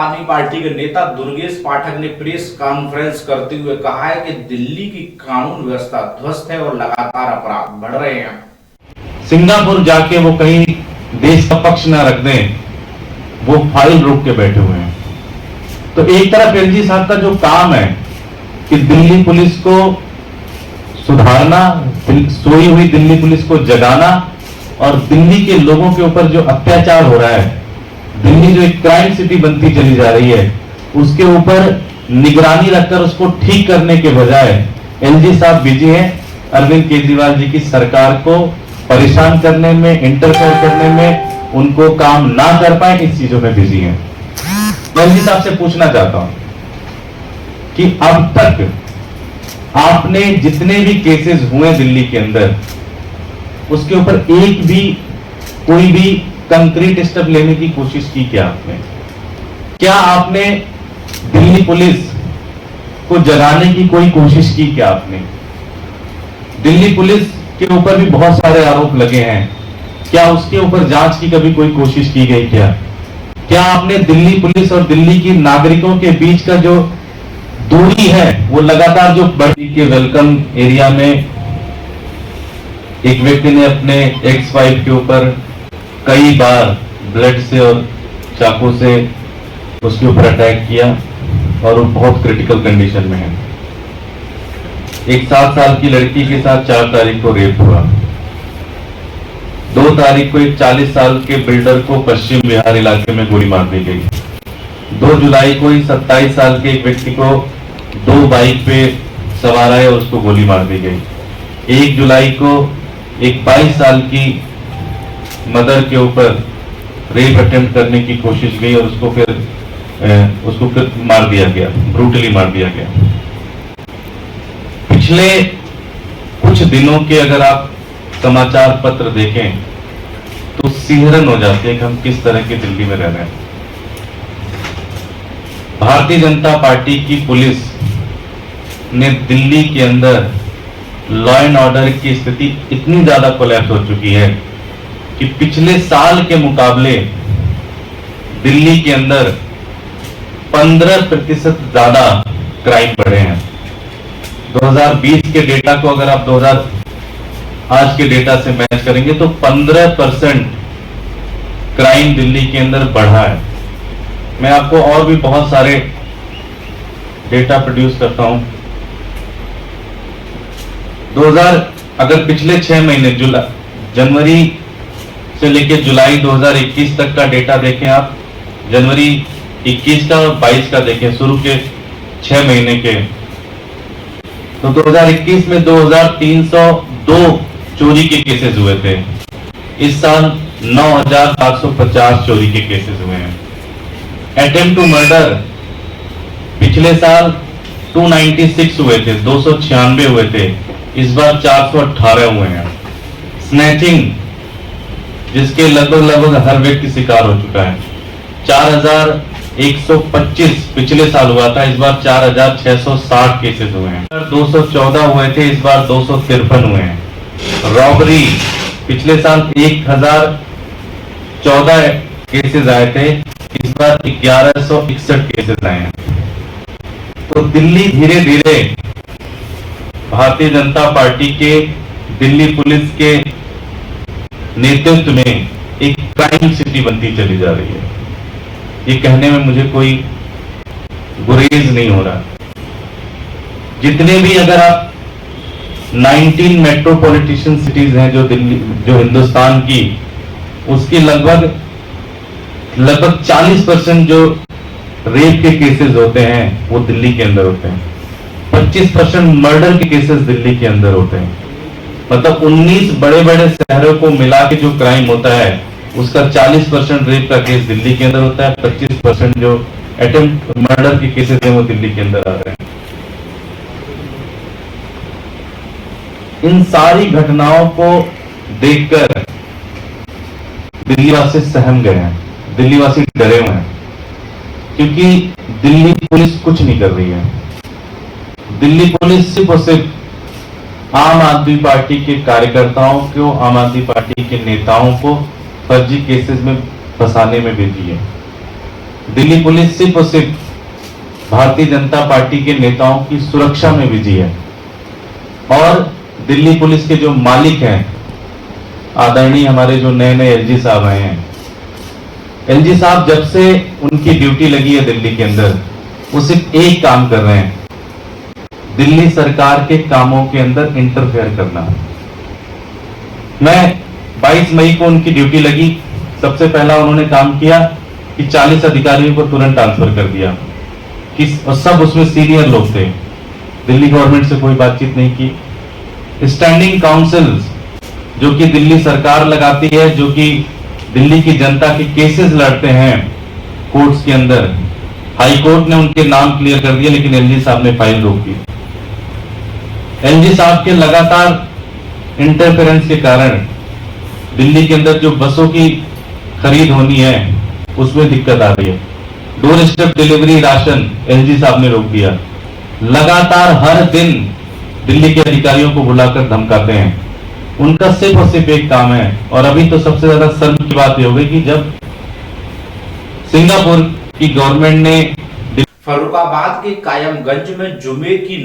आदमी पार्टी के नेता दुर्गेश पाठक ने प्रेस कॉन्फ्रेंस करते हुए कहा है कि दिल्ली की कानून व्यवस्था ध्वस्त है और लगातार अपराध बढ़ रहे हैं। सिंगापुर जाके वो कहीं देश का पक्ष ना रख दें, वो फाइल रोक के बैठे हुए हैं। तो एक तरफ एलजी साहब का जो काम है कि दिल्ली पुलिस को सुधारना, सोई हुई दिल्ली पुलिस को जगाना और दिल्ली के लोगों के ऊपर जो अत्याचार हो रहा है, दिल्ली जो एक क्राइम सिटी बनती चली जा रही है, उसके ऊपर निगरानी रखकर उसको ठीक करने के बजाय एलजी साहब बिजी हैं अरविंद केजरीवाल जी की सरकार को परेशान करने में, इंटरफेयर करने में, उनको काम ना कर पाए इस चीजों में बिजी हैं। मैं एलजी साहब से पूछना चाहता हूं कि अब तक आपने जितने भी केसेस हुए दिल्ली के अंदर, उसके ऊपर एक भी कोई भी कंक्रीट स्टेप लेने की कोशिश की क्या आपने? क्या आपने दिल्ली पुलिस को जगाने की कोई कोशिश की क्या आपने? दिल्ली पुलिस के ऊपर भी बहुत सारे आरोप लगे हैं, क्या उसके ऊपर जांच की कभी कोई कोशिश की गई क्या? क्या आपने दिल्ली पुलिस और दिल्ली की नागरिकों के बीच का जो दूरी है वो लगातार जो बढ़ी के वेलकम एरिया में एक व्यक्ति ने अपने एक्स वाइफ के ऊपर कई बार ब्लड से और चाकू से उसके ऊपर अटैक किया और वो बहुत क्रिटिकल कंडीशन में है। एक 7 साल की लड़की के साथ 4 तारीख को रेप हुआ। 2 तारीख को एक 40 साल के बिल्डर को पश्चिम बिहार इलाके में गोली मार दी गई। 2 जुलाई को ही 27 साल के एक व्यक्ति को 2 बाइक पे सवार आए और उसको गोली मार दी गई। 1 जुलाई को एक 22 साल की मदर के ऊपर रेप अटेम्प्ट करने की कोशिश गई और उसको फिर मार दिया गया, ब्रूटली मार दिया गया। पिछले कुछ दिनों के अगर आप समाचार पत्र देखें तो सिहरन हो जाती है कि हम किस तरह की दिल्ली में रह रहे हैं। भारतीय जनता पार्टी की पुलिस ने दिल्ली के अंदर लॉ एंड ऑर्डर की स्थिति इतनी ज्यादा कोलैप्स हो चुकी है कि पिछले साल के मुकाबले दिल्ली के अंदर 15% ज्यादा क्राइम बढ़े हैं। 2020 के डेटा को अगर आप आज के डेटा से मैच करेंगे तो 15% क्राइम दिल्ली के अंदर बढ़ा है। मैं आपको और भी बहुत सारे डेटा प्रोड्यूस करता हूं। अगर पिछले 6 महीने जनवरी से लेकर जुलाई 2021 तक का डेटा देखें आप, जनवरी 21 का और 22 का देखें, शुरू के 6 महीने के, तो 2021 में 2302 चोरी के केसेस हुए थे। इस साल 9750 चोरी के केसेस हुए हैं। अटेम्प्ट टू मर्डर पिछले साल 296 हुए थे, 296 हुए थे, इस बार 418 हुए हैं। स्नैचिंग जिसके लगभग हर व्यक्ति शिकार हो चुका है, 4125 पिछले साल हुआ था, इस बार 4660 केसेस हुए हैं। 214 हुए थे, इस बार 253 हुए हैं। रॉबरी पिछले साल 1014 केसेस आए थे, इस बार 1161 केसेस आए हैं। तो दिल्ली धीरे धीरे भारतीय जनता पार्टी के दिल्ली पुलिस के नेतृत्व में एक क्राइम सिटी बनती चली जा रही है। ये कहने में मुझे कोई गुरेज नहीं हो रहा। जितने भी अगर आप 19 मेट्रोपॉलिटन सिटीज हैं जो हिंदुस्तान की, उसके लगभग 40% जो रेप के केसेस होते हैं वो दिल्ली के अंदर होते हैं। 25% मर्डर के केसेस दिल्ली के अंदर होते हैं। मतलब 19 बड़े बड़े शहरों को मिला के जो क्राइम होता है उसका 40% रेप का केस दिल्ली के अंदर होता है। 25% जो अटेम्प्ट मर्डर के केसेस हैं वो दिल्ली के अंदर आ रहे हैं। इन सारी घटनाओं को देखकर दिल्ली वासी सहम गए हैं, दिल्ली वासी डरे हुए हैं, क्योंकि दिल्ली पुलिस कुछ नहीं कर रही है। दिल्ली पुलिस सिर्फ और सिर्फ आम आदमी पार्टी के कार्यकर्ताओं को, आम आदमी पार्टी के नेताओं को फर्जी केसेस में फंसाने में बिजी है। दिल्ली पुलिस सिर्फ और सिर्फ भारतीय जनता पार्टी के नेताओं की सुरक्षा में बिजी है। और दिल्ली पुलिस के जो मालिक हैं, आदरणीय हमारे जो नए नए एलजी साहब आए हैं, एलजी साहब जब से उनकी ड्यूटी लगी है दिल्ली के अंदर, वो सिर्फ एक काम कर रहे हैं, दिल्ली सरकार के कामों के अंदर इंटरफेयर करना। मैं 22 मई को उनकी ड्यूटी लगी, सबसे पहला उन्होंने काम किया कि 40 अधिकारियों को तुरंत ट्रांसफर कर दिया कि और सब उसमें सीनियर लोग थे, दिल्ली गवर्नमेंट से कोई बातचीत नहीं की। स्टैंडिंग काउंसिल्स जो कि दिल्ली सरकार लगाती है, जो कि दिल्ली की जनता के केसेस लड़ते हैं कोर्ट्स के अंदर, हाई कोर्ट ने उनके नाम क्लियर कर दिए, लेकिन एलजी साहब ने फाइल रोक दी। एलजी साहब के लगातार इंटरफेरेंस के कारण दिल्ली के अंदर जो बसों की खरीद होनी है उसमें दिक्कत आ रही है। Door step delivery ration LG साहब ने रोक दिया। लगातार हर दिन दिल्ली के अधिकारियों को बुलाकर धमकाते हैं। उनका सिर्फ और सिर्फ एक काम है, और अभी तो सबसे ज्यादा शर्म की बात यह हो गई कि जब सिंगापुर की गवर्नमेंट ने फर्रुखाबाद के कायमगंज में जुमे की